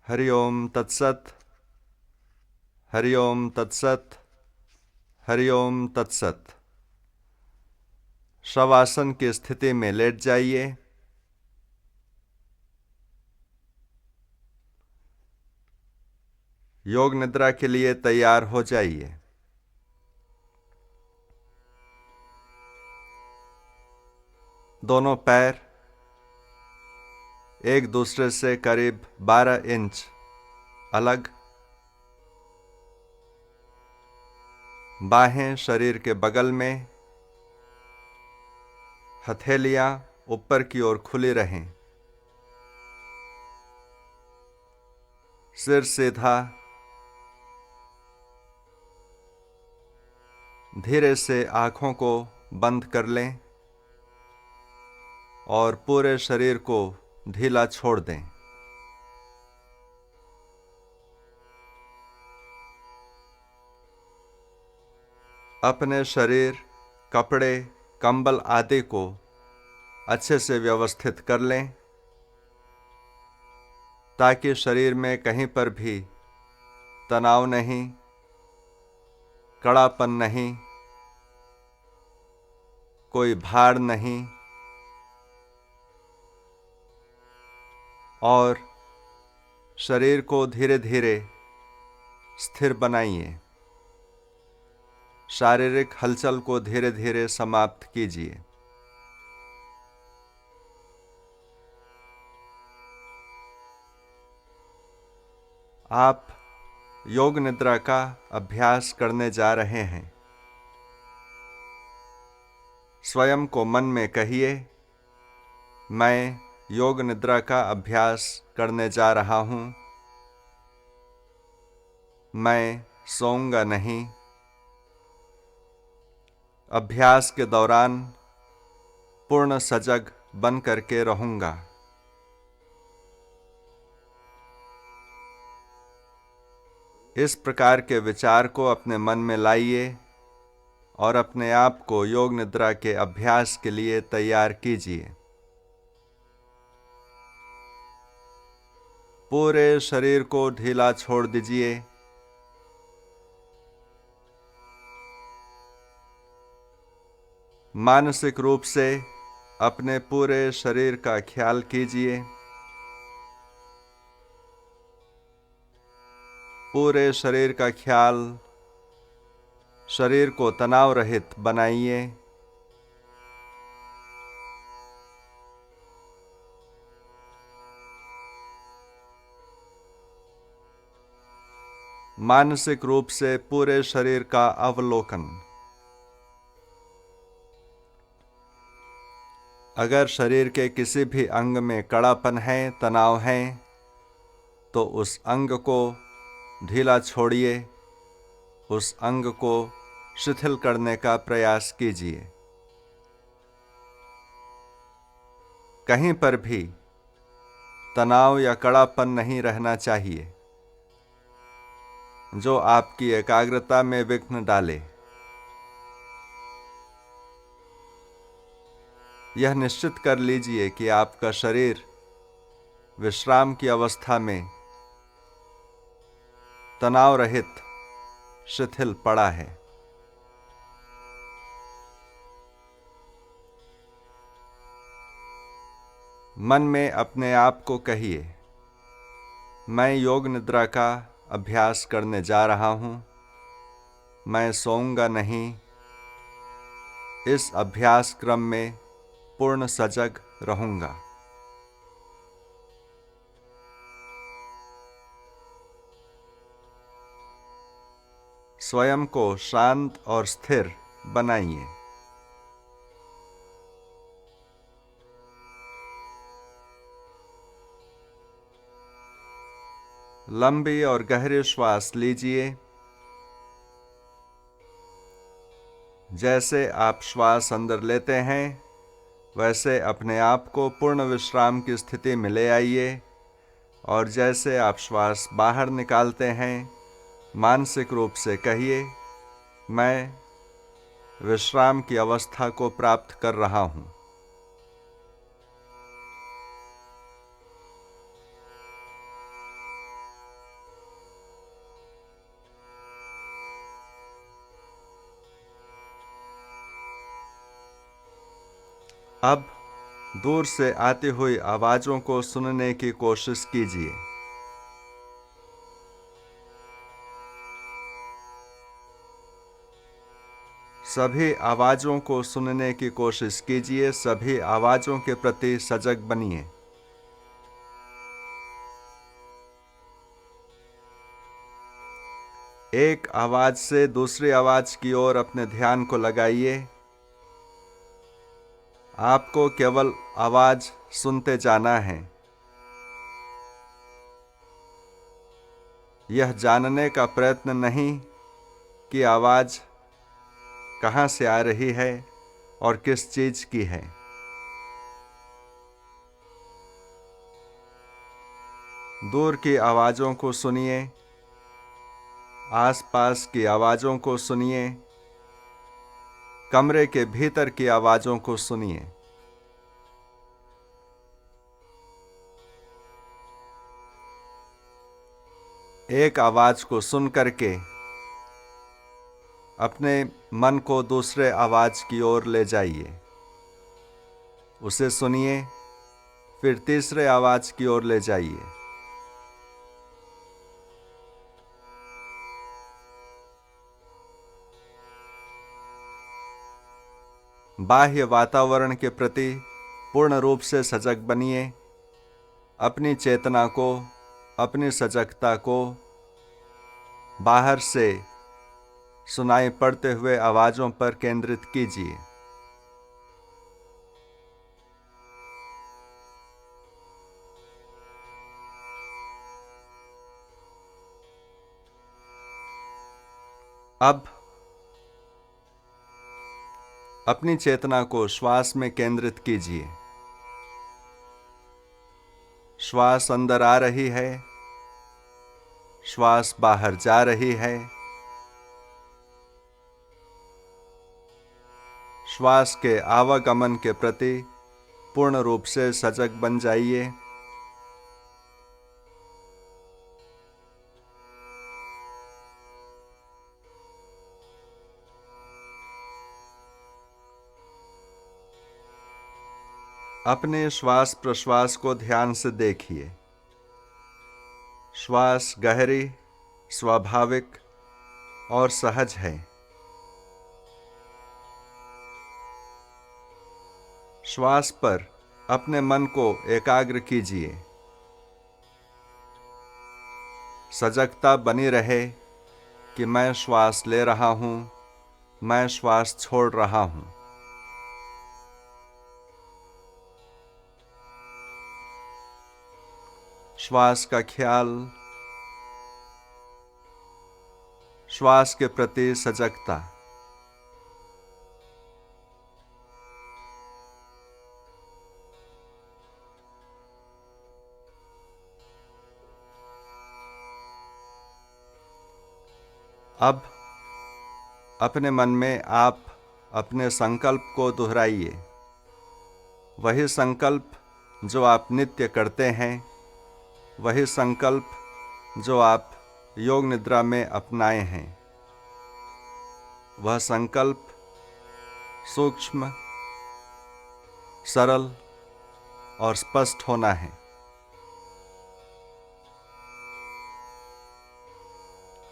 हरि ओम तत्सत। हरि ओम तत्सत। हरि ओम तत्सत। शवासन की स्थिति में लेट जाइए। योग निद्रा के लिए तैयार हो जाइए। दोनों पैर एक दूसरे से करीब 12 इंच अलग। बाहें शरीर के बगल में। हथेलियां ऊपर की ओर खुली रहें। सिर सीधा। धीरे से आँखों को बंद कर लें और पूरे शरीर को ढीला छोड़ दें। अपने शरीर, कपड़े, कंबल आदि को अच्छे से व्यवस्थित कर लें ताकि शरीर में कहीं पर भी तनाव नहीं, कड़ापन नहीं, कोई भार नहीं और शरीर को धीरे धीरे स्थिर बनाइए। शारीरिक हलचल को धीरे धीरे समाप्त कीजिए। आप योग निद्रा का अभ्यास करने जा रहे हैं। स्वयं को मन में कहिए, मैं योग निद्रा का अभ्यास करने जा रहा हूँ। मैं सोऊंगा नहीं। अभ्यास के दौरान पूर्ण सजग बन करके रहूंगा। इस प्रकार के विचार को अपने मन में लाइए और अपने आप को योग निद्रा के अभ्यास के लिए तैयार कीजिए। पूरे शरीर को ढीला छोड़ दीजिए। मानसिक रूप से अपने पूरे शरीर का ख्याल कीजिए। पूरे शरीर का ख्याल शरीर को तनाव रहित बनाइए। मानसिक रूप से पूरे शरीर का अवलोकन। अगर शरीर के किसी भी अंग में कड़ापन है, तनाव है, तो उस अंग को ढीला छोड़िए। उस अंग को शिथिल करने का प्रयास कीजिए। कहीं पर भी तनाव या कड़ापन नहीं रहना चाहिए जो आपकी एकाग्रता में विघ्न डाले। यह निश्चित कर लीजिए कि आपका शरीर विश्राम की अवस्था में तनाव रहित शिथिल पड़ा है। मन में अपने आप को कहिए, मैं योग निद्रा का अभ्यास करने जा रहा हूँ। मैं सोऊंगा नहीं। इस अभ्यास क्रम में पूर्ण सजग रहूंगा। स्वयं को शांत और स्थिर बनाइए। लंबी और गहरी श्वास लीजिए। जैसे आप श्वास अंदर लेते हैं वैसे अपने आप को पूर्ण विश्राम की स्थिति में ले आइए और जैसे आप श्वास बाहर निकालते हैं मानसिक रूप से कहिए, मैं विश्राम की अवस्था को प्राप्त कर रहा हूँ। अब दूर से आती हुई आवाज़ों को सुनने की कोशिश कीजिए। सभी आवाज़ों को सुनने की कोशिश कीजिए, सभी आवाज़ों के प्रति सजग बनिए। एक आवाज़ से दूसरी आवाज़ की ओर अपने ध्यान को लगाइए। आपको केवल आवाज़ सुनते जाना है। यह जानने का प्रयत्न नहीं कि आवाज़ कहाँ से आ रही है और किस चीज़ की है। दूर की आवाज़ों को सुनिए, आसपास की आवाज़ों को सुनिए, कमरे के भीतर की आवाज़ों को सुनिए। एक आवाज़ को सुन करके अपने मन को दूसरे आवाज़ की ओर ले जाइए। उसे सुनिए, फिर तीसरे आवाज़ की ओर ले जाइए। बाह्य वातावरण के प्रति पूर्ण रूप से सजग बनिए। अपनी चेतना को, अपनी सजगता को बाहर से सुनाई पड़ते हुए आवाज़ों पर केंद्रित कीजिए। अब अपनी चेतना को श्वास में केंद्रित कीजिए। श्वास अंदर आ रही है, श्वास बाहर जा रही है। श्वास के आवागमन के प्रति पूर्ण रूप से सजग बन जाइए। अपने श्वास प्रश्वास को ध्यान से देखिए। श्वास गहरी, स्वाभाविक और सहज है। श्वास पर अपने मन को एकाग्र कीजिए। सजगता बनी रहे कि मैं श्वास ले रहा हूँ, मैं श्वास छोड़ रहा हूँ। श्वास का ख्याल, श्वास के प्रति सजगता। अब अपने मन में आप अपने संकल्प को दोहराइए। वही संकल्प जो आप नित्य करते हैं, वही संकल्प जो आप योग निद्रा में अपनाए हैं। वह संकल्प सूक्ष्म, सरल और स्पष्ट होना है।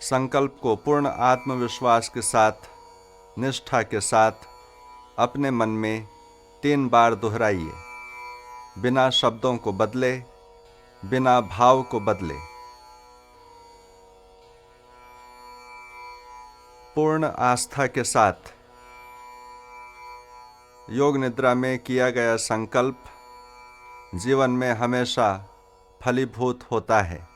संकल्प को पूर्ण आत्मविश्वास के साथ, निष्ठा के साथ अपने मन में 3 बार दोहराइए। बिना शब्दों को बदले, बिना भाव को बदले। पूर्ण आस्था के साथ योग निद्रा में किया गया संकल्प जीवन में हमेशा फलीभूत होता है।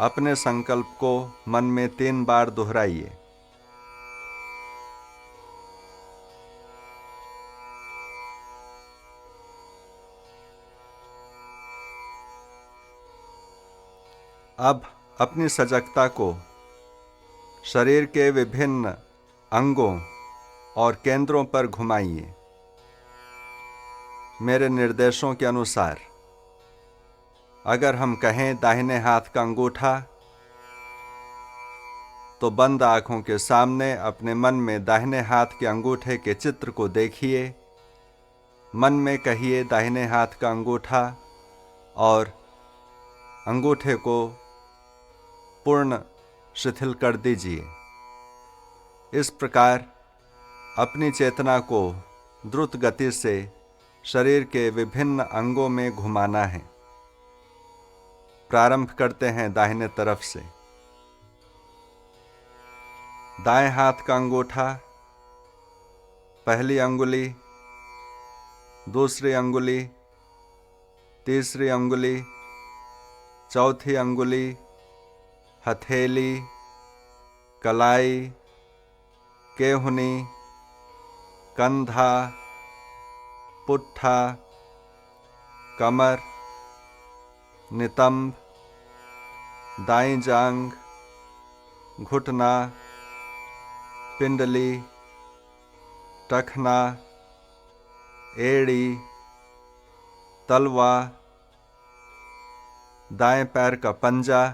अपने संकल्प को मन में 3 बार दोहराइए। अब अपनी सजगता को शरीर के विभिन्न अंगों और केंद्रों पर घुमाइए। मेरे निर्देशों के अनुसार अगर हम कहें दाहिने हाथ का अंगूठा, तो बंद आँखों के सामने अपने मन में दाहिने हाथ के अंगूठे के चित्र को देखिए। मन में कहिए दाहिने हाथ का अंगूठा और अंगूठे को पूर्ण शिथिल कर दीजिए। इस प्रकार अपनी चेतना को द्रुत गति से शरीर के विभिन्न अंगों में घुमाना है। प्रारंभ करते हैं दाहिने तरफ से। दाएं हाथ का अंगूठा, पहली अंगुली, दूसरी अंगुली, तीसरी अंगुली, चौथी अंगुली, हथेली, कलाई, केहुनी, कंधा, पुट्ठा, कमर, नितंब, दाईं जांघ, घुटना, पिंडली, टखना, एड़ी, तलवा, दाएं पैर का पंजा,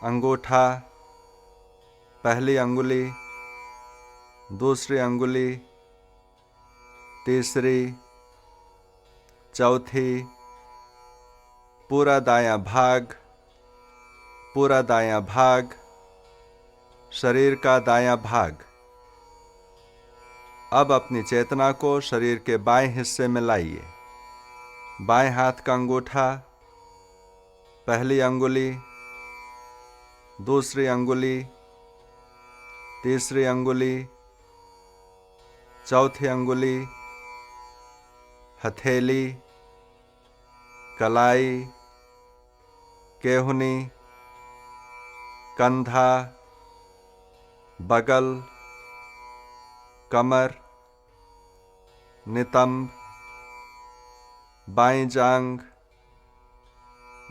अंगूठा, पहली अंगुली, दूसरी अंगुली, तीसरी, चौथी, पूरा दायां भाग, पूरा दायां भाग, शरीर का दायां भाग। अब अपनी चेतना को शरीर के बाएं हिस्से में लाइए। बाएं हाथ का अंगूठा, पहली अंगुली, दूसरी अंगुली, तीसरी अंगुली, चौथी अंगुली, हथेली, कलाई, केहुनी, कंधा, बगल, कमर, नितंब, बाईं जांघ,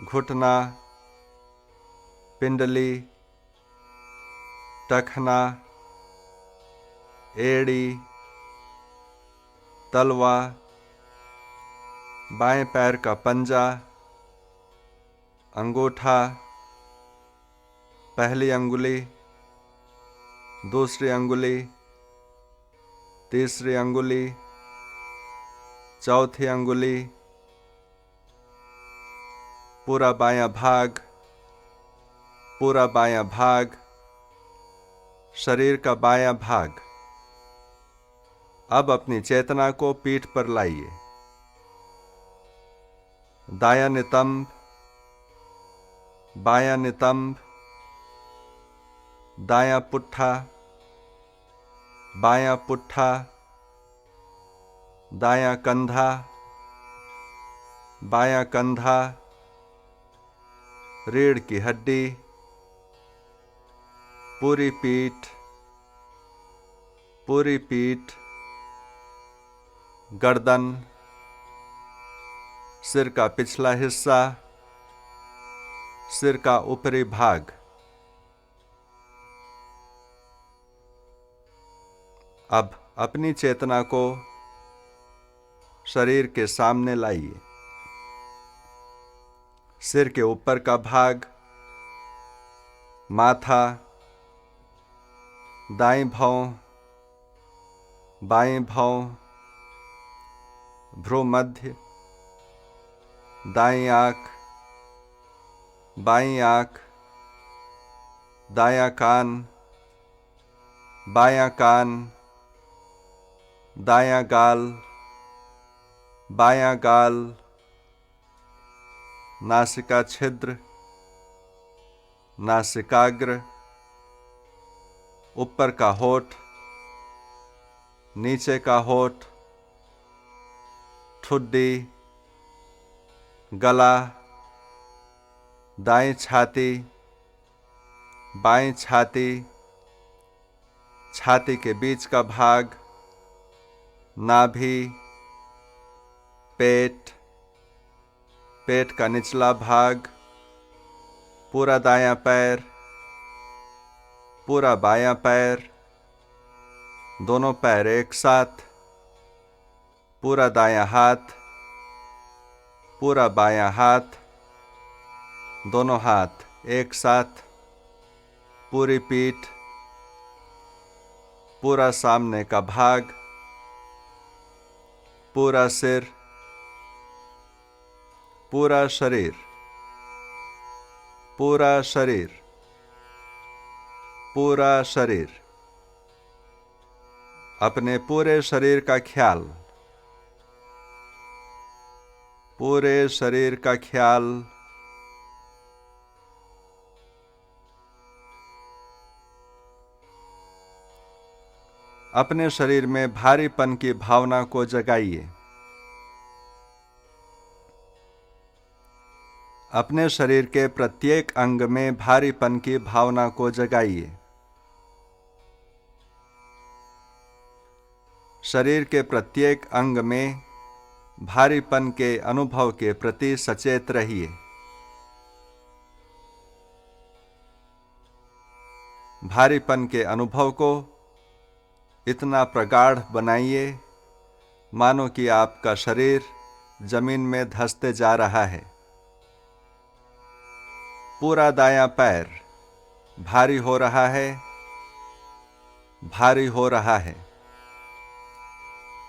घुटना, पिंडली, टखना, एड़ी, तलवा, बाएं पैर का पंजा, अंगूठा, पहली अंगुली, दूसरी अंगुली, तीसरी अंगुली, चौथी अंगुली, पूरा बायां भाग, पूरा बायां भाग, शरीर का बायां भाग। अब अपनी चेतना को पीठ पर लाइए। दायां नितंब, बायां नितंब, दायां पुट्ठा, बायां पुट्ठा, दायां कंधा, बायां कंधा, रीढ़ की हड्डी, पूरी पीठ, पूरी पीठ, गर्दन, सिर का पिछला हिस्सा, सिर का ऊपरी भाग। अब अपनी चेतना को शरीर के सामने लाइए। सिर के ऊपर का भाग, माथा, दाईं भौं, बाईं भौं, भ्रूमध्य, दाईं आँख, बाईं आँख, दायां कान, बायां कान, दायां गाल, बायां गाल, नासिका छिद्र, नासिकाग्र, ऊपर का होठ, नीचे का होठ, ठुड्डी, गला, दाईं छाती, बाईं छाती, छाती के बीच का भाग, नाभि, पेट, पेट का निचला भाग, पूरा दायां पैर, पूरा बायां पैर, दोनों पैर एक साथ, पूरा दायां हाथ, पूरा बायां हाथ, दोनों हाथ एक साथ, पूरी पीठ, पूरा सामने का भाग, पूरा सिर, पूरा शरीर, पूरा शरीर, पूरा शरीर। अपने पूरे शरीर का ख्याल, पूरे शरीर का ख्याल। अपने शरीर में भारीपन की भावना को जगाइए। अपने शरीर के प्रत्येक अंग में भारीपन की भावना को जगाइए। शरीर के प्रत्येक अंग में भारीपन के अनुभव के प्रति सचेत रहिए। भारीपन के अनुभव को इतना प्रगाढ़ बनाइए मानो कि आपका शरीर जमीन में धंसते जा रहा है। पूरा दायां पैर भारी हो रहा है, भारी हो रहा है।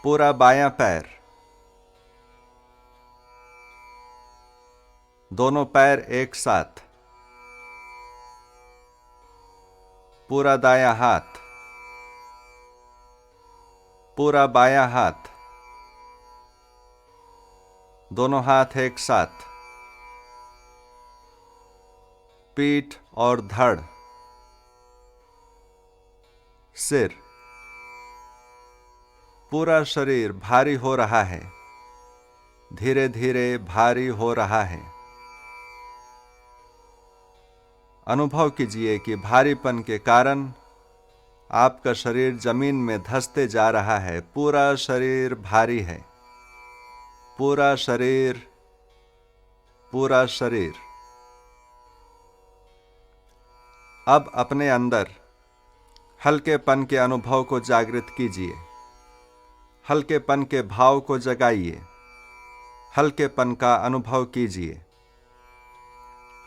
पूरा बायां पैर, दोनों पैर एक साथ। पूरा दायां हाथ, पूरा बायां हाथ, दोनों हाथ एक साथ। पीठ और धड़, सिर, पूरा शरीर भारी हो रहा है, धीरे धीरे भारी हो रहा है। अनुभव कीजिए कि भारीपन के कारण आपका शरीर जमीन में धंसते जा रहा है। पूरा शरीर भारी है, पूरा शरीर, पूरा शरीर। अब अपने अंदर हल्केपन के अनुभव को जागृत कीजिए। हल्केपन के भाव को जगाइए। हल्केपन का अनुभव कीजिए।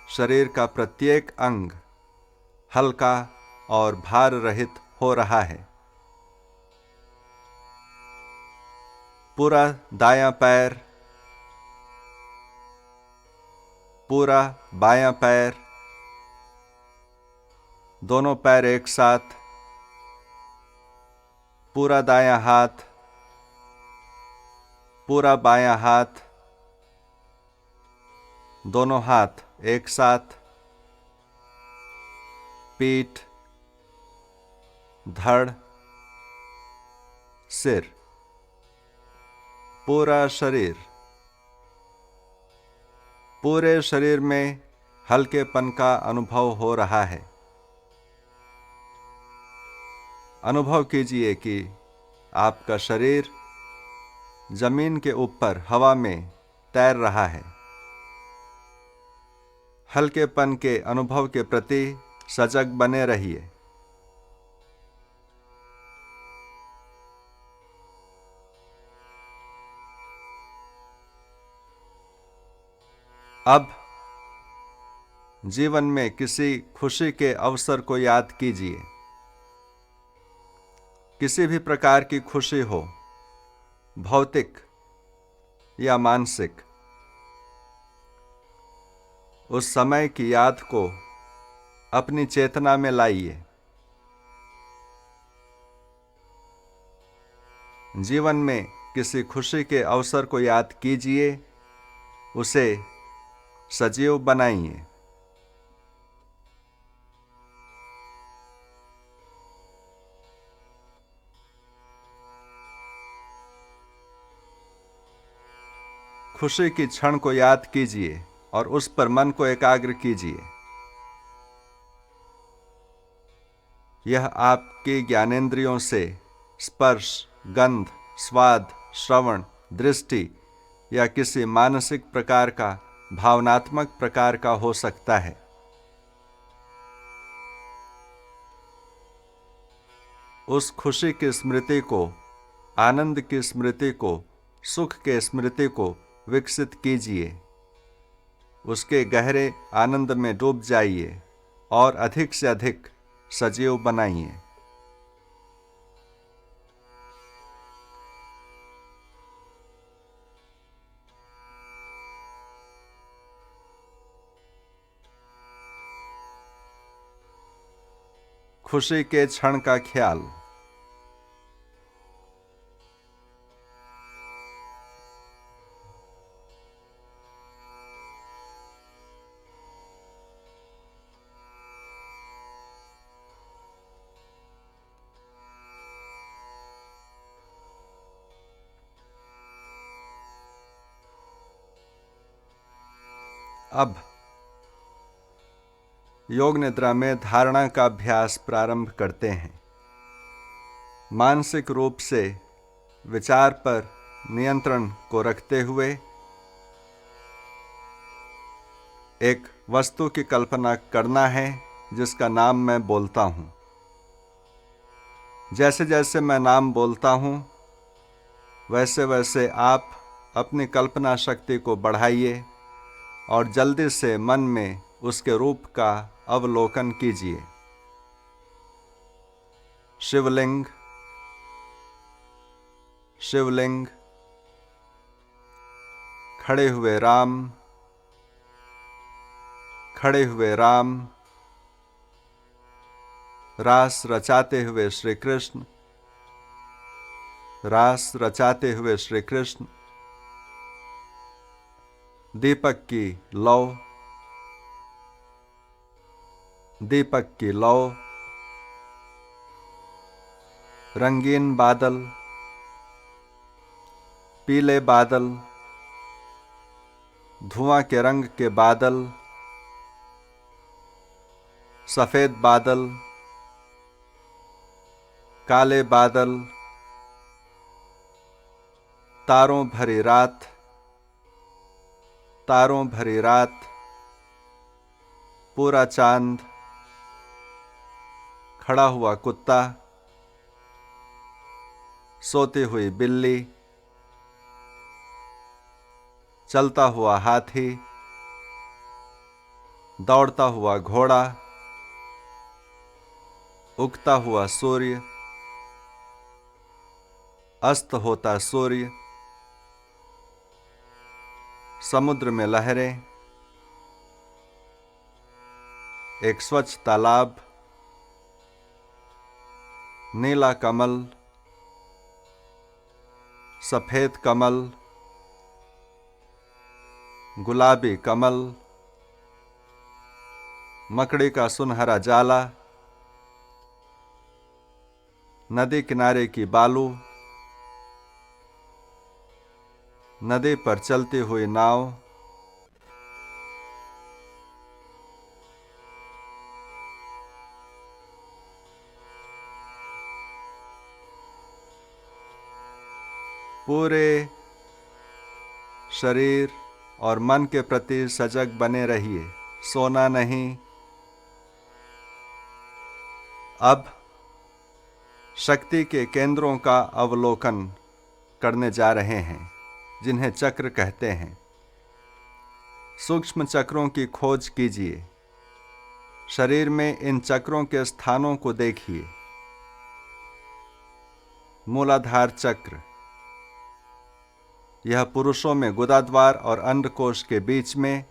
शरीर का प्रत्येक अंग हल्का और भार रहित हो रहा है। पूरा दायां पैर, पूरा बायां पैर, दोनों पैर एक साथ। पूरा दायां हाथ, पूरा बायां हाथ, दोनों हाथ एक साथ। पीठ, धड़, सिर, पूरा शरीर। पूरे शरीर में हल्केपन का अनुभव हो रहा है। अनुभव कीजिए कि आपका शरीर जमीन के ऊपर हवा में तैर रहा है। हल्केपन के अनुभव के प्रति सजग बने रहिए। अब जीवन में किसी खुशी के अवसर को याद कीजिए। किसी भी प्रकार की खुशी हो, भौतिक या मानसिक, उस समय की याद को अपनी चेतना में लाइए। जीवन में किसी खुशी के अवसर को याद कीजिए, उसे सजीव बनाइए। खुशी की क्षण को याद कीजिए और उस पर मन को एकाग्र कीजिए। यह आपकी ज्ञानेंद्रियों से स्पर्श, गंध, स्वाद, श्रवण, दृष्टि या किसी मानसिक प्रकार का, भावनात्मक प्रकार का हो सकता है। उस खुशी की स्मृति को, आनंद की स्मृति को, सुख के स्मृति को विकसित कीजिए। उसके गहरे आनंद में डूब जाइए और अधिक से अधिक सजीव बनाइए। खुशी के क्षण का ख्याल। अब योग निद्रा में धारणा का अभ्यास प्रारंभ करते हैं। मानसिक रूप से विचार पर नियंत्रण को रखते हुए एक वस्तु की कल्पना करना है जिसका नाम मैं बोलता हूँ। जैसे जैसे मैं नाम बोलता हूँ वैसे वैसे आप अपनी कल्पना शक्ति को बढ़ाइए और जल्दी से मन में उसके रूप का अवलोकन कीजिए। शिवलिंग, शिवलिंग, खड़े हुए राम, खड़े हुए राम, रास रचाते हुए श्री कृष्ण, रास रचाते हुए श्री कृष्ण। दीपक की लौ, दीपक की लौ, रंगीन बादल, पीले बादल, धुआं के रंग के बादल, सफेद बादल, काले बादल, तारों भरी रात, तारों भरी रात, पूरा चांद, खड़ा हुआ कुत्ता, सोती हुई बिल्ली, चलता हुआ हाथी, दौड़ता हुआ घोड़ा, उगता हुआ सूर्य, अस्त होता सूर्य, समुद्र में लहरें, एक स्वच्छ तालाब, नीला कमल, सफेद कमल, गुलाबी कमल, मकड़ी का सुनहरा जाला, नदी किनारे की बालू, नदी पर चलती हुई नाव, पूरे शरीर और मन के प्रति सजग बने रहिए, सोना नहीं। अब शक्ति के केंद्रों का अवलोकन करने जा रहे हैं जिन्हें चक्र कहते हैं। सूक्ष्म चक्रों की खोज कीजिए। शरीर में इन चक्रों के स्थानों को देखिए। मूलाधार चक्र, यह पुरुषों में गुदाद्वार और अंडकोश के बीच में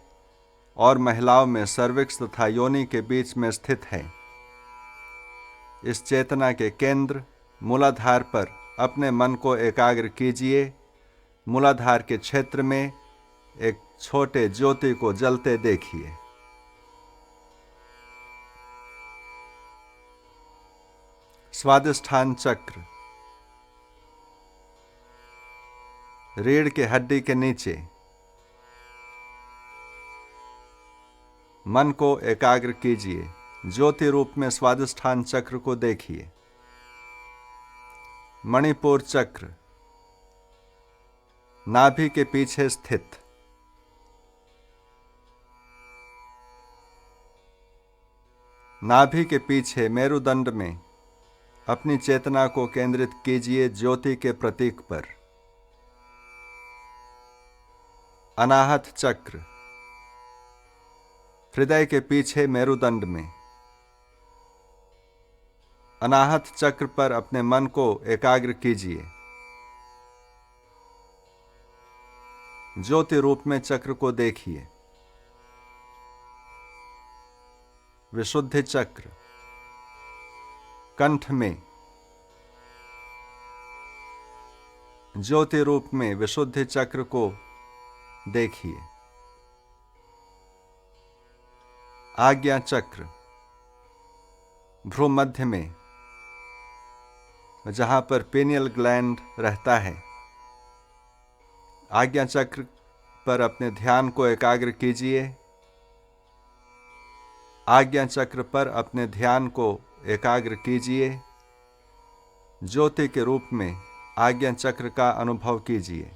और महिलाओं में सर्विक्स तथा योनि के बीच में स्थित है। इस चेतना के केंद्र मूलाधार पर अपने मन को एकाग्र कीजिए। मूलाधार के क्षेत्र में एक छोटे ज्योति को जलते देखिए। स्वादिष्ठान चक्र, रीढ़ के हड्डी के नीचे मन को एकाग्र कीजिए। ज्योति रूप में स्वादिष्ठान चक्र को देखिए। मणिपुर चक्र, नाभि के पीछे स्थित। नाभि के पीछे मेरुदंड में अपनी चेतना को केंद्रित कीजिए ज्योति के प्रतीक पर। अनाहत चक्र, हृदय के पीछे मेरुदंड में। अनाहत चक्र पर अपने मन को एकाग्र कीजिए। ज्योति रूप में चक्र को देखिए। विशुद्धि चक्र कंठ में, ज्योति रूप में विशुद्धि चक्र को देखिए। आज्ञा चक्र भ्रूमध्य में, जहां पर पीनियल ग्लैंड रहता है, आज्ञा चक्र पर अपने ध्यान को एकाग्र कीजिए। आज्ञा चक्र पर अपने ध्यान को एकाग्र कीजिए। ज्योति के रूप में आज्ञा चक्र का अनुभव कीजिए।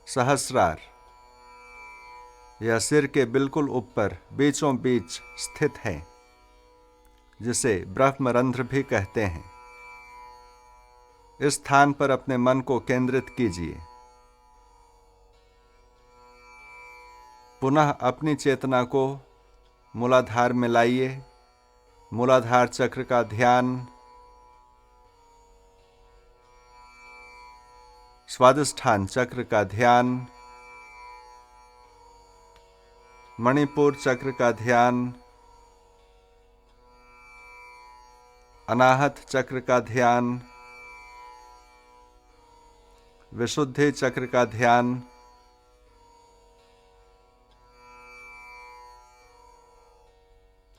सहस्रार, यह सिर के बिल्कुल ऊपर बीचों बीच स्थित है, जिसे ब्रह्मरंध्र भी कहते हैं। इस स्थान पर अपने मन को केंद्रित कीजिए। पुनः अपनी चेतना को मूलाधार में लाइए। मूलाधार चक्र का ध्यान, स्वादिष्ठान चक्र का ध्यान, मणिपुर चक्र का ध्यान, अनाहत चक्र का ध्यान, विशुद्धि चक्र का ध्यान,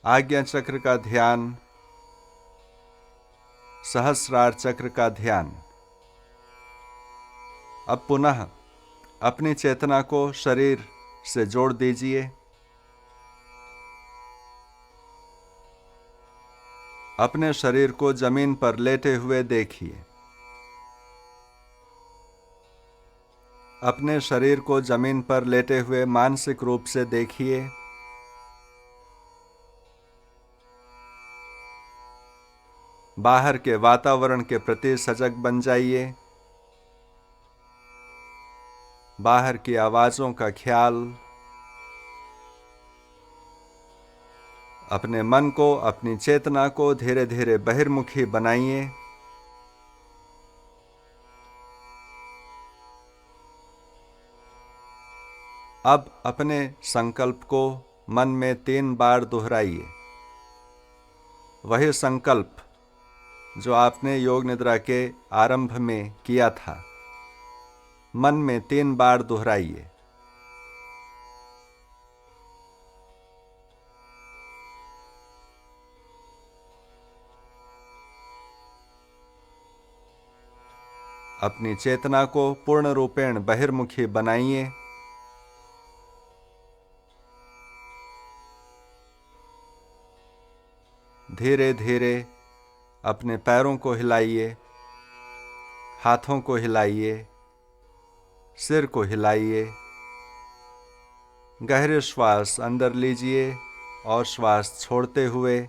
आज्ञा चक्र का ध्यान, सहस्रार चक्र का ध्यान। अब पुनः अपनी चेतना को शरीर से जोड़ दीजिए। अपने शरीर को जमीन पर लेटे हुए देखिए। अपने शरीर को जमीन पर लेटे हुए मानसिक रूप से देखिए। बाहर के वातावरण के प्रति सजग बन जाइए। बाहर की आवाजों का ख्याल, अपने मन को, अपनी चेतना को धीरे धीरे बहिर्मुखी बनाइए। अब अपने संकल्प को मन में 3 बार दोहराइए। वही संकल्प जो आपने योग निद्रा के आरंभ में किया था, मन में 3 बार दोहराइए। अपनी चेतना को पूर्ण रूपेण बहिर्मुखी बनाइए। धीरे धीरे अपने पैरों को हिलाइए, हाथों को हिलाइए, सिर को हिलाइए। गहरे श्वास अंदर लीजिए और श्वास छोड़ते हुए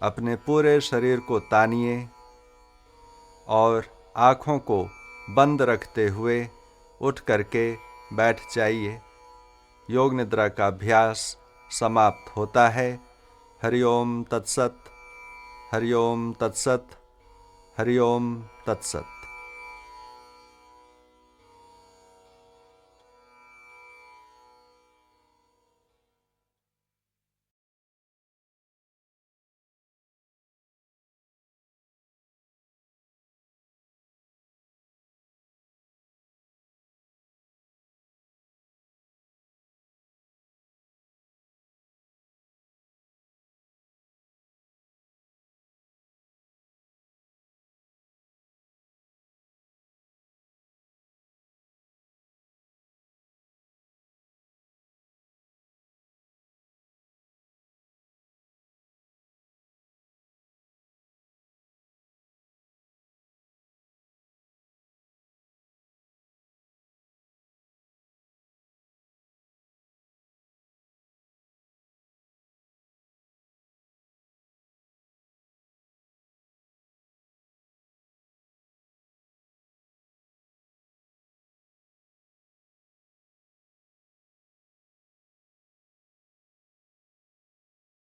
अपने पूरे शरीर को तानिए और आँखों को बंद रखते हुए उठ करके बैठ जाइए। योग निद्रा का अभ्यास समाप्त होता है। हरि ओम तत्सत, हरि ओम तत्सत, हरि ओम तत्सत।